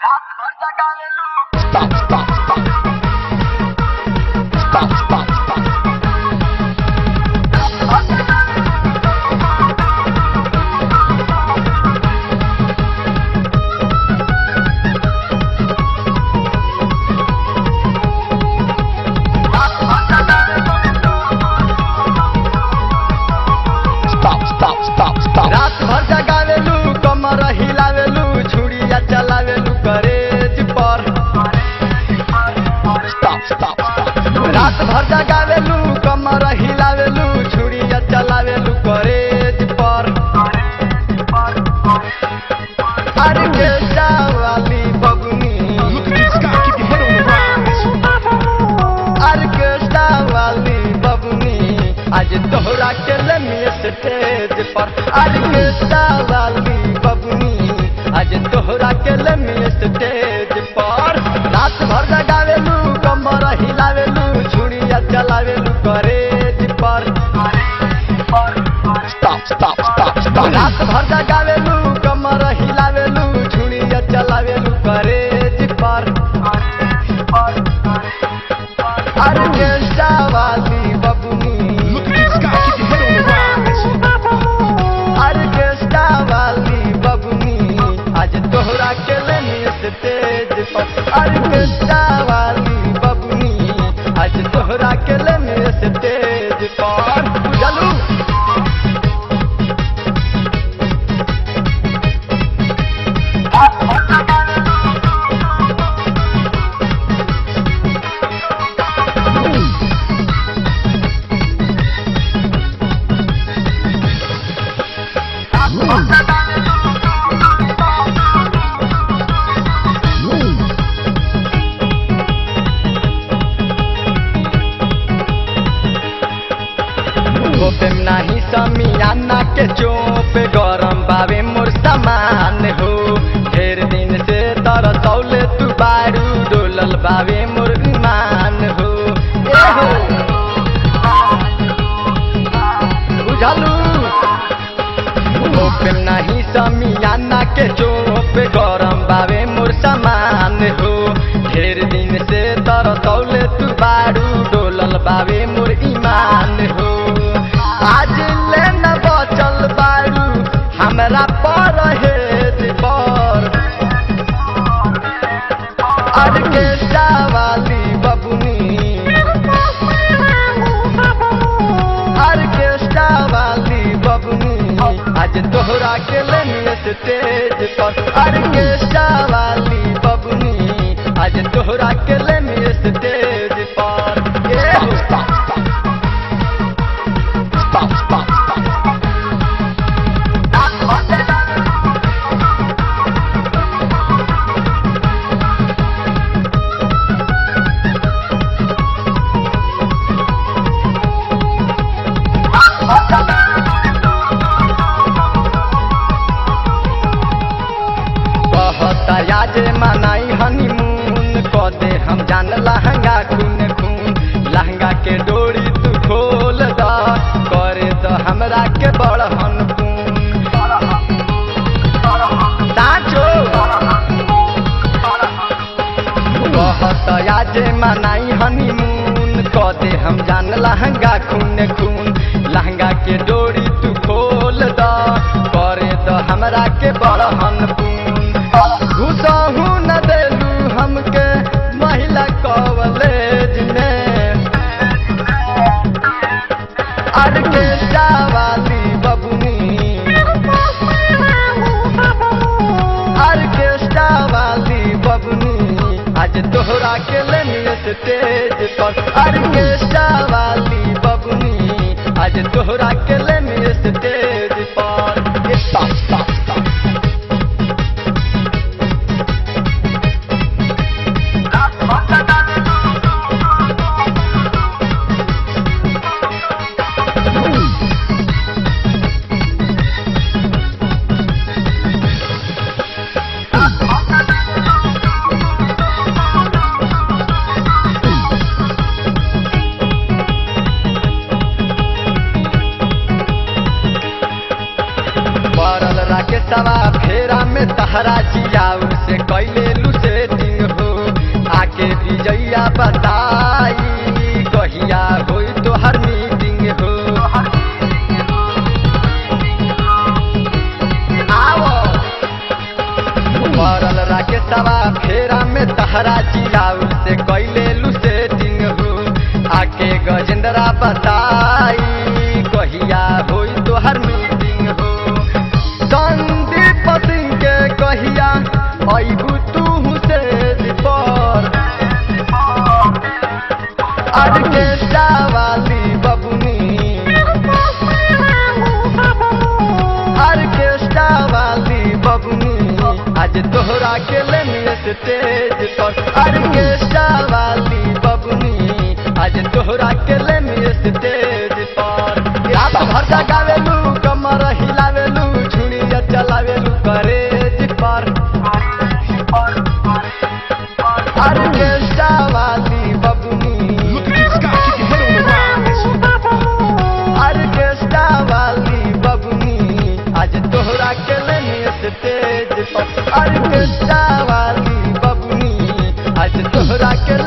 Stop, stop, stop. Stop, stop, stop. रात भर जगावेलू कमर हिलावेलू छुड़िया चलावेलू करेज पर। रात भर जगावेलू कमर हिलावेलू छुड़िया चलावेलू करेज पर। ऑर्केस्ट्रा वाली बबुनी, ऑर्केस्ट्रा वाली बबुनी आज तोहरा के लमिए स्टेज पर। ऑर्केस्ट्रा वाली बबुनी आज तोहरा के लमिए स्टेज पर। रात भर जगावेलू कमर हिलावेलू छुड़िया चलावेलू करेज पर। रात भर जगावेलू कमर हिलावेलू छुड़िया चलावेलू करेज पर। ऑर्केस्ट्रा वाली बबुनी, ऑर्केस्ट्रा वाली बबुनी आज तोहरा के लेनी स्टेज पर। ऑर्केस्ट्रा वाली बबुनी आज तोहरा के लेनी स्टेज पर। बुझलू? गोपेम नाही समियाना के चोप गरम बावे मोर सामान हो। ढेर दिन से तरसौले तू बारू डोलल बावे मोर ईमान हो। ए हो बुझलू? गोपेम नाही समियाना के चोप गरम बावे मोर सामान हो। ढेर दिन से तरसौले तू बारू डोलल बावे मोर ईमान हो। आज ले न बचल बारू हमरा पर हेज पर। ऑर्केस्ट्रा वाली बबुनी, ऑर्केस्ट्रा वाली बबुनी आज तोहरा के लेनी स्टेज पर। ऑर्केस्ट्रा वाली बबुनी आज तोहरा के लेनी स्टेज पर। आज मनाई हनीमून कदे हम जान लहंगा खून खून। लहंगा के डोरी तू खोल द करे तो हमरा के बड़हन खून। साचो कहत आज मनाई हनीमून कदे हम जान लहंगा खून खून। लहंगा के डोरी तू खोल द करे तो हमरा के बड़हन खून। घुसहू न देलू हमके महिला कॉलेज में। ऑर्केस्ट्रा वाली बबुनी, ऑर्केस्ट्रा वाली बबुनी आज तोहरा के लेनी स्टेज पर। ऑर्केस्ट्रा वाली बबुनी आज तोहरा के लेनी स्टेज पर। सवा फेरा में तहरा जियाउर से कैले लू के सवा फेरा में तहरा चिराउर से कैले लू सेटिंग हो आके गजेंद्रा बताई कहिया होई तोहर मीटिंग हो संदीप सिंह के कहिया अइबू तू से पर ऑर्केस्ट्रा वाली बबुनी ऑर्केस्ट्रा वाली बबुनी आज तोहरा के लेने स्टेज पर ऑर्केस्ट्रा वाली बबुनी आज तोहरा के लेने स्टेज पर रात भर जगावेलू कमर हिलावेलू झुड़िया चलावेलू करेज पर ऑर्केस्ट्रा वाली बबुनी ऑर्केस्ट्रा वाली बबुनी आज तोहरा के लेने स्टेज पर ऑर्केस्ट्रा वाली बबुनी आज तोहरा के